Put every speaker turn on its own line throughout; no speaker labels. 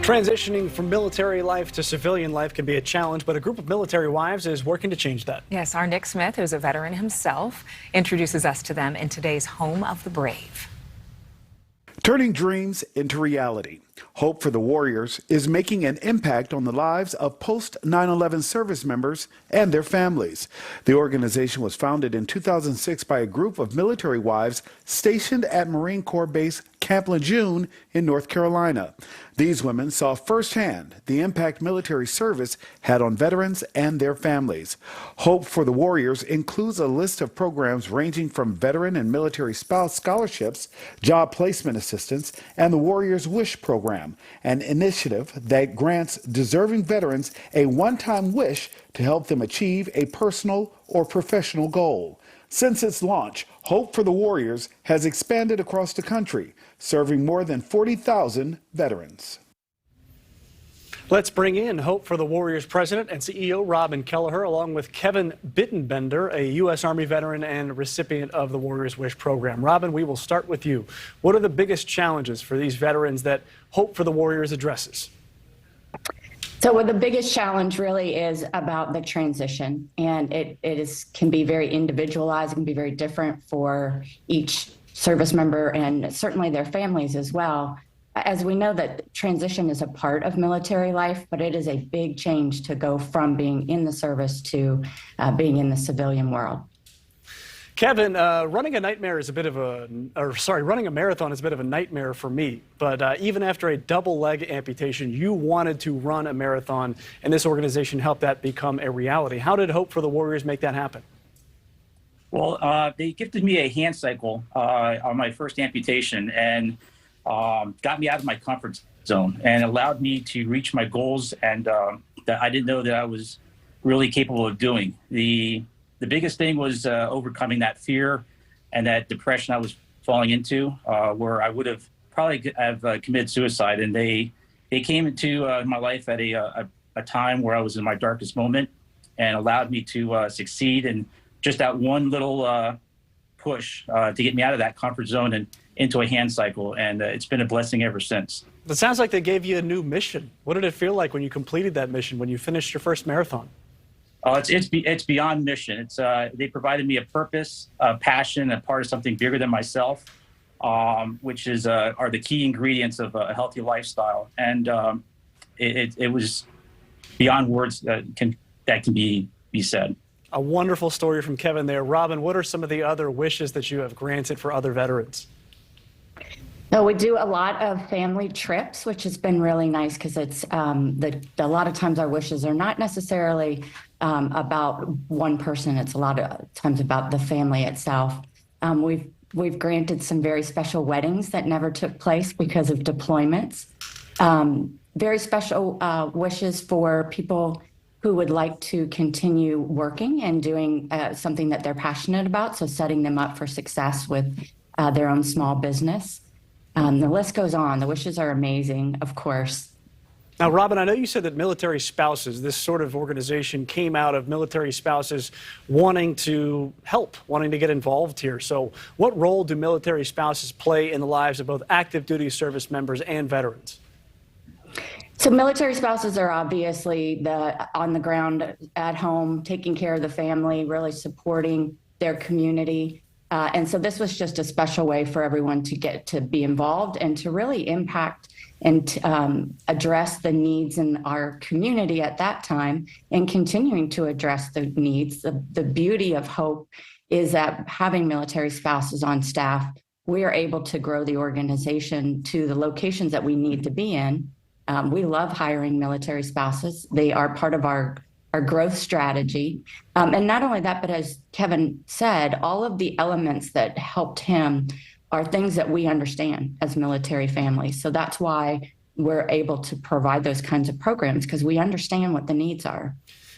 Transitioning from military life to civilian life can be a challenge, but a group of military wives is working to change that.
Yes, our Nick Smith, who's a veteran himself, introduces us to them in today's Home of the Brave.
Turning dreams into reality. Hope for the Warriors is making an impact on the lives of post-9/11 service members and their families. The organization was founded in 2006 by a group of military wives stationed at Marine Corps Base Camp Lejeune in North Carolina. These women saw firsthand the impact military service had on veterans and their families. Hope for the Warriors includes a list of programs ranging from veteran and military spouse scholarships, job placement assistance, and the Warriors Wish program, an initiative that grants deserving veterans a one-time wish to help them achieve a personal or professional goal. Since its launch, Hope for the Warriors has expanded across the country, serving more than 40,000 veterans.
Let's bring in Hope for the Warriors President and CEO Robin Kelleher, along with Kevin Bittenbender, a U.S. Army veteran and recipient of the Warriors Wish program. Robin, we will start with you. What are the biggest challenges for these veterans that Hope for the Warriors addresses?
So the biggest challenge really is about the transition, and it can be very individualized, it can be very different for each service member and certainly their families as well. As we know that transition is a part of military life, but it is a big change to go from being in the service to being in the civilian world.
Kevin, running a marathon is a bit of a nightmare for me. But even after a double leg amputation, you wanted to run a marathon, and this organization helped that become a reality. How did Hope for the Warriors make that happen?
Well, they gifted me a hand cycle on my first amputation and got me out of my comfort zone and allowed me to reach my goals and that I didn't know that I was really capable of doing. The biggest thing was overcoming that fear and that depression I was falling into, where I would have probably committed suicide. And they came into my life at a time where I was in my darkest moment and allowed me to succeed. And just that one little push to get me out of that comfort zone and into a hand cycle. And it's been a blessing ever since.
It sounds like they gave you a new mission. What did it feel like when you completed that mission, when you finished your first marathon?
It's beyond mission. It's they provided me a purpose, a passion, a part of something bigger than myself, which is are the key ingredients of a healthy lifestyle. And it was beyond words that can be said.
A wonderful story from Kevin there. Robin, what are some of the other wishes that you have granted for other veterans?
No, we do a lot of family trips, which has been really nice because it's a lot of times our wishes are not necessarily about one person. It's a lot of times about the family itself. We've granted some very special weddings that never took place because of deployments. Very special wishes for people who would like to continue working and doing something that they're passionate about. So setting them up for success with their own small business. The list goes on. The wishes are amazing, of course.
Now, Robin, I know you said that military spouses, this sort of organization came out of military spouses wanting to help, wanting to get involved here. So what role do military spouses play in the lives of both active duty service members and veterans?
So military spouses are obviously on the ground at home, taking care of the family, really supporting their community. And so this was just a special way for everyone to get to be involved and to really impact and address the needs in our community at that time and continuing to address the needs. The beauty of Hope is that having military spouses on staff, we are able to grow the organization to the locations that we need to be in. We love hiring military spouses. They are part of our growth strategy. And not only that, but as Kevin said, all of the elements that helped him are things that we understand as military families. So that's why we're able to provide those kinds of programs, because we understand what the needs are.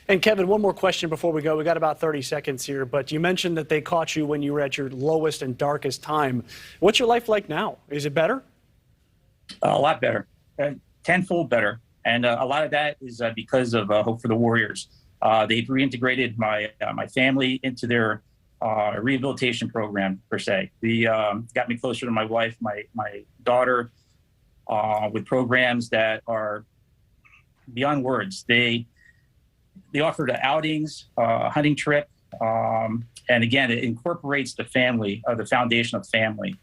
And Kevin, one more question before we go. We got about 30 seconds here, but you mentioned that they caught you when you were at your lowest and darkest time. What's your life like now? Is it better?
A lot better, tenfold better. And a lot of that is because of Hope for the Warriors. They've reintegrated my family into their rehabilitation program, per se. They got me closer to my wife, my daughter, with programs that are beyond words. They offer the outings, hunting trip, and again, it incorporates the family, the foundation of family.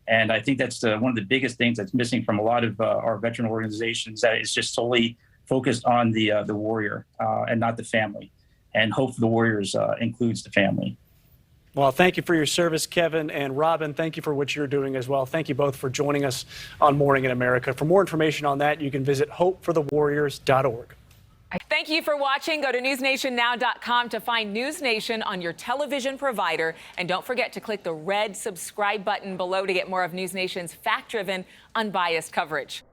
And I think that's one of the biggest things that's missing from a lot of our veteran organizations, that it's just solely focused on the warrior and not the family. And Hope for the Warriors includes the family.
Well, thank you for your service, Kevin, and Robin, thank you for what you're doing as well. Thank you both for joining us on Morning in America. For more information on that, you can visit hopeforthewarriors.org.
Thank you for watching. Go to newsnationnow.com to find NewsNation on your television provider. And don't forget to click the red subscribe button below to get more of NewsNation's fact-driven, unbiased coverage.